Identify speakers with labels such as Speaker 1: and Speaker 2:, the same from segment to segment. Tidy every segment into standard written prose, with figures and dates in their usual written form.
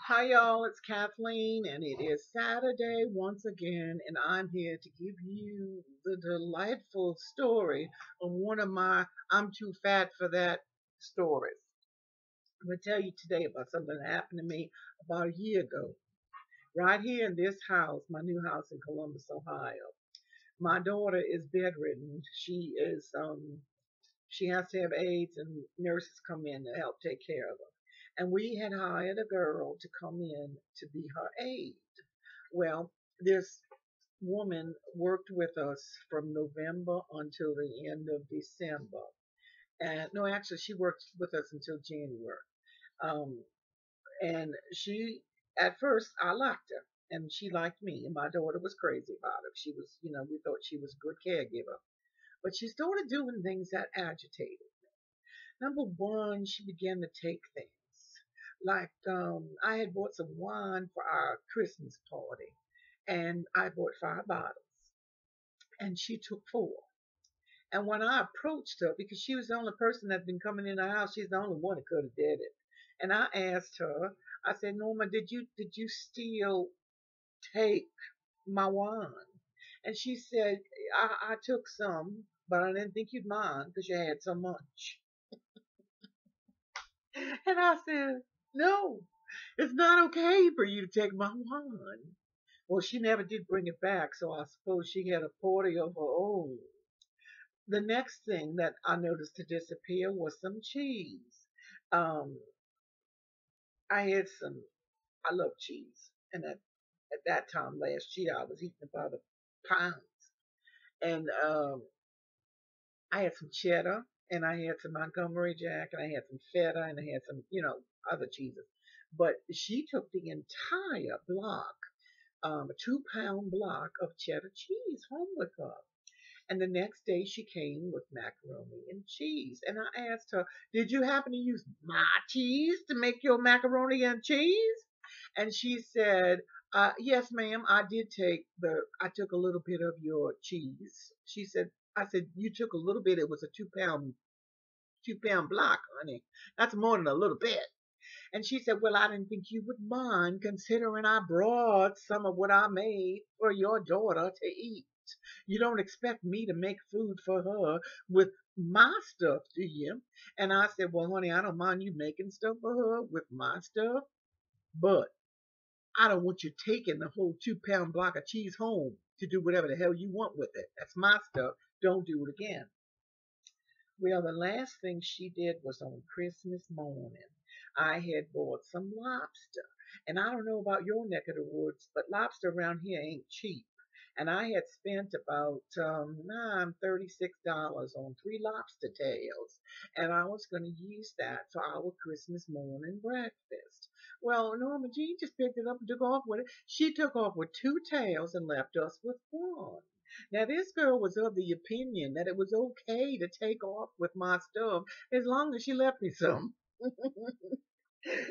Speaker 1: Hi, y'all. It's Kathleen, and it is Saturday once again, and I'm here to give you the delightful story of one of my I'm too fat for that stories. I'm going to tell you today about something that happened to me about a year ago, right here in this house, my new house in Columbus, Ohio. My daughter is bedridden. She has to have aides, and nurses come in to help take care of her. And we had hired a girl to come in to be her aide. Well, this woman worked with us from November until the end of December. And no, actually, she worked with us until January. Um, and at first, I liked her, and she liked me. And my daughter was crazy about her. She was, we thought she was a good caregiver. But she started doing things that agitated. Number one, she began to take things. Like I had bought some wine for our Christmas party, and I bought 5 bottles, and she took 4. And when I approached her, because she was the only person that's been coming in the house, she's the only one that could have did it. And I asked her, I said, Norma, did you still take my wine? And she said, I took some, but I didn't think you'd mind because you had so much. And I said, no, it's not okay for you to take my wine. Well, she never did bring it back, so I suppose she had a party of her own. The next thing that I noticed to disappear was some cheese. Um, I had some, I love cheese. And at that time last year, I was eating about a pound. And I had some cheddar, and I had some Montgomery Jack, and I had some feta, and I had some, other cheeses. But she took the entire block, a 2 pound block of cheddar cheese home with her. And the next day she came with macaroni and cheese. And I asked her, did you happen to use my cheese to make your macaroni and cheese? And she said, yes, ma'am, I took a little bit of your cheese. I said, you took a little bit. It was a 2 pound block, honey. That's more than a little bit. And she said, well, I didn't think you would mind considering I brought some of what I made for your daughter to eat. You don't expect me to make food for her with my stuff, do you? And I said, well, honey, I don't mind you making stuff for her with my stuff, but I don't want you taking the whole 2 pound block of cheese home to do whatever the hell you want with it. That's my stuff. Don't do it again. Well, the last thing she did was on Christmas morning. I had bought some lobster. And I don't know about your neck of the woods, but lobster around here ain't cheap. And I had spent about $36 on 3 lobster tails. And I was going to use that for our Christmas morning breakfast. Well, Norma Jean just picked it up and took off with it. She took off with 2 tails and left us with one. Now, this girl was of the opinion that it was okay to take off with my stuff as long as she left me some.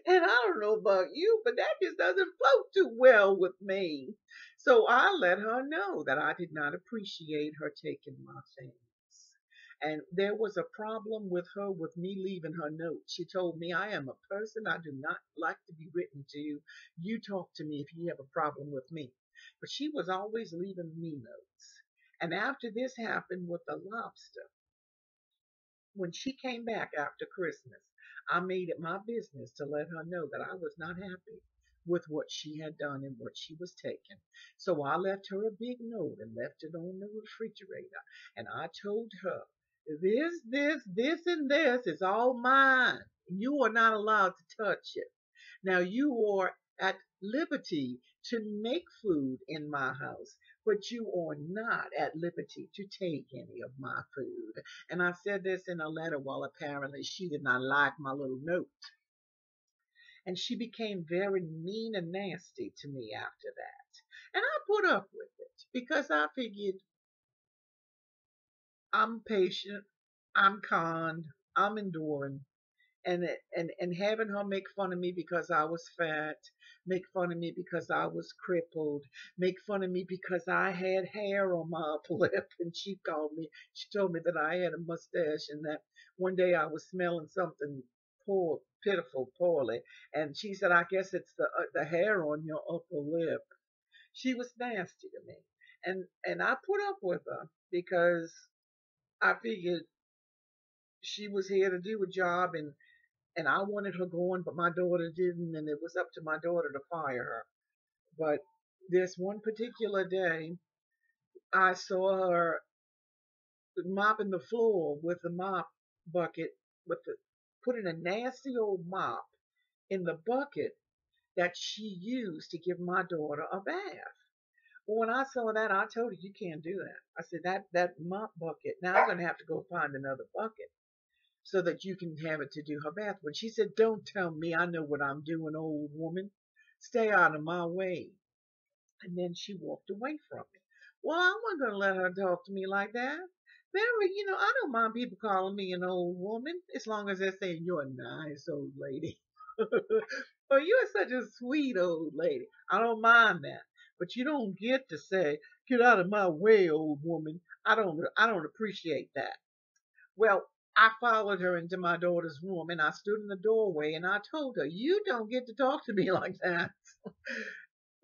Speaker 1: And I don't know about you, but that just doesn't float too well with me. So I let her know that I did not appreciate her taking my things. And there was a problem with her with me leaving her notes. She told me, I am a person I do not like to be written to. You talk to me if you have a problem with me. But she was always leaving me notes. And after this happened with the lobster, when she came back after Christmas, I made it my business to let her know that I was not happy with what she had done and what she was taking. So I left her a big note and left it on the refrigerator. And I told her, this, and this is all mine. You are not allowed to touch it. Now you are at liberty to make food in my house, but you are not at liberty to take any of my food. And I said this in a letter, while apparently she did not like my little note. And she became very mean and nasty to me after that. And I put up with it because I figured I'm patient, I'm kind, I'm enduring, and having her make fun of me because I was fat, make fun of me because I was crippled, make fun of me because I had hair on my upper lip, and she told me that I had a mustache, and that one day I was smelling something poor pitiful, poorly. And she said, I guess it's the hair on your upper lip. She was nasty to me. And I put up with her because I figured she was here to do a job, and I wanted her going, but my daughter didn't, and it was up to my daughter to fire her. But this one particular day, I saw her mopping the floor with the mop bucket, with the putting a nasty old mop in the bucket that she used to give my daughter a bath. Well, when I saw that, I told her, you can't do that. I said, that mop bucket, now I'm going to have to go find another bucket so that you can have it to do her bath. But she said, don't tell me, I know what I'm doing, old woman. Stay out of my way. And then she walked away from me. Well, I wasn't going to let her talk to me like that. Mary, I don't mind people calling me an old woman as long as they're saying you're a nice old lady. Or you're such a sweet old lady. I don't mind that. But you don't get to say, get out of my way, old woman. I don't appreciate that. Well, I followed her into my daughter's room and I stood in the doorway and I told her, you don't get to talk to me like that.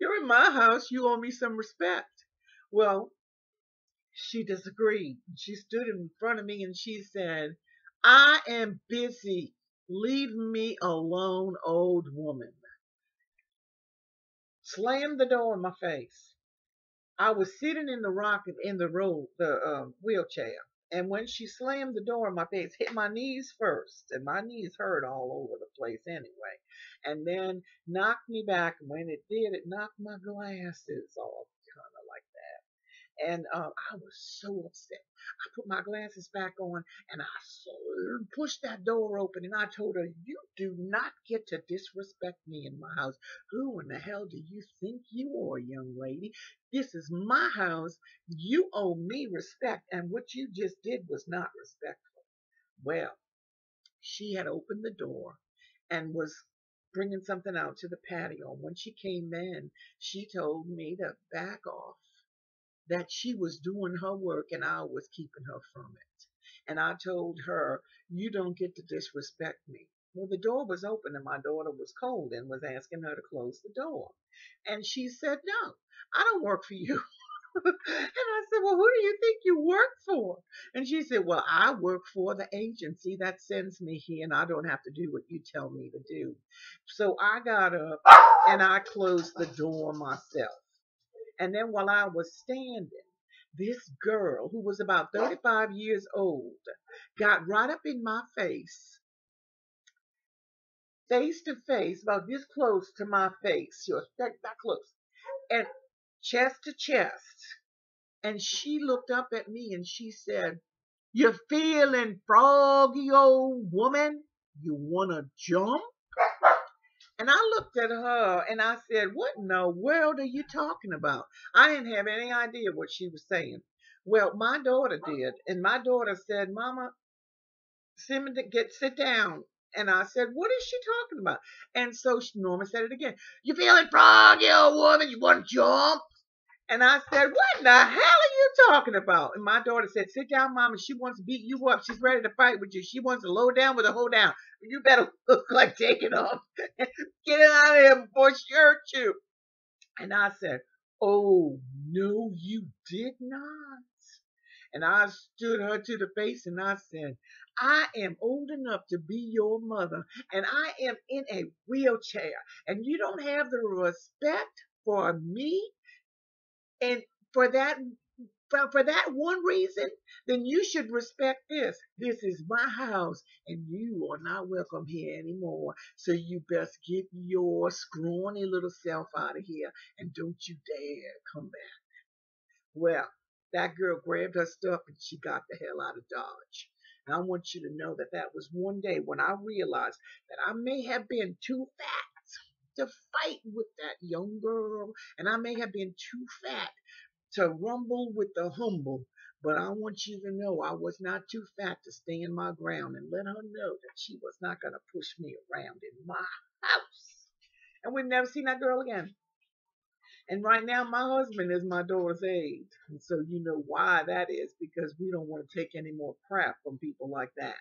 Speaker 1: You're in my house. You owe me some respect. Well, she disagreed. She stood in front of me and she said, I am busy. Leave me alone, old woman. Slammed the door in my face. I was sitting in the rock in the road, the wheelchair. And when she slammed the door in my face, hit my knees first, and my knees hurt all over the place anyway, and then knocked me back. And when it did, it knocked my glasses off, kind of like that. And I was so upset. I put my glasses back on and I pushed that door open and I told her, you do not get to disrespect me in my house. Who in the hell do you think you are, young lady? This is my house. You owe me respect, and what you just did was not respectful. Well, she had opened the door and was bringing something out to the patio. When she came in, she told me to back off, that she was doing her work and I was keeping her from it. And I told her, you don't get to disrespect me. Well, the door was open and my daughter was cold and was asking her to close the door. And she said, no, I don't work for you. And I said, well, who do you think you work for? And she said, well, I work for the agency that sends me here and I don't have to do what you tell me to do. So I got up and I closed the door myself. And then while I was standing, this girl who was about 35 years old got right up in my face to face, about this close to my face. She was that close. And chest to chest. And she looked up at me and she said, you feeling froggy, old woman? You want to jump? And I looked at her and I said, what in the world are you talking about? I didn't have any idea what she was saying. Well, my daughter did. And my daughter said, Mama, sit down. And I said, what is she talking about? And so Norma said it again. You feeling froggy, old woman? You want to jump? And I said, what in the hell are you talking about? And my daughter said, sit down, Mama. She wants to beat you up. She's ready to fight with you. She wants to low down with a hoe down. You better look like taking off. Get it out of here before she hurts you. And I said, oh, no, you did not. And I stood her to the face and I said, I am old enough to be your mother. And I am in a wheelchair. And you don't have the respect for me. And for that one reason, then you should respect this. This is my house, and you are not welcome here anymore. So you best get your scrawny little self out of here, and don't you dare come back. Well, that girl grabbed her stuff and she got the hell out of Dodge. And I want you to know that that was one day when I realized that I may have been too fat to fight with that young girl, and I may have been too fat to rumble with the humble. But I want you to know I was not too fat to stand my ground and let her know that she was not going to push me around in my house. And we've never seen that girl again. And right now, my husband is my daughter's age. And so you know why that is, because we don't want to take any more crap from people like that.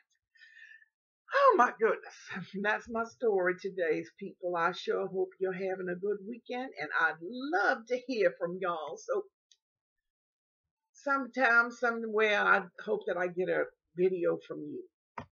Speaker 1: Oh my goodness. That's my story today, people. I sure hope you're having a good weekend and I'd love to hear from y'all. So sometime, somewhere, I hope that I get a video from you.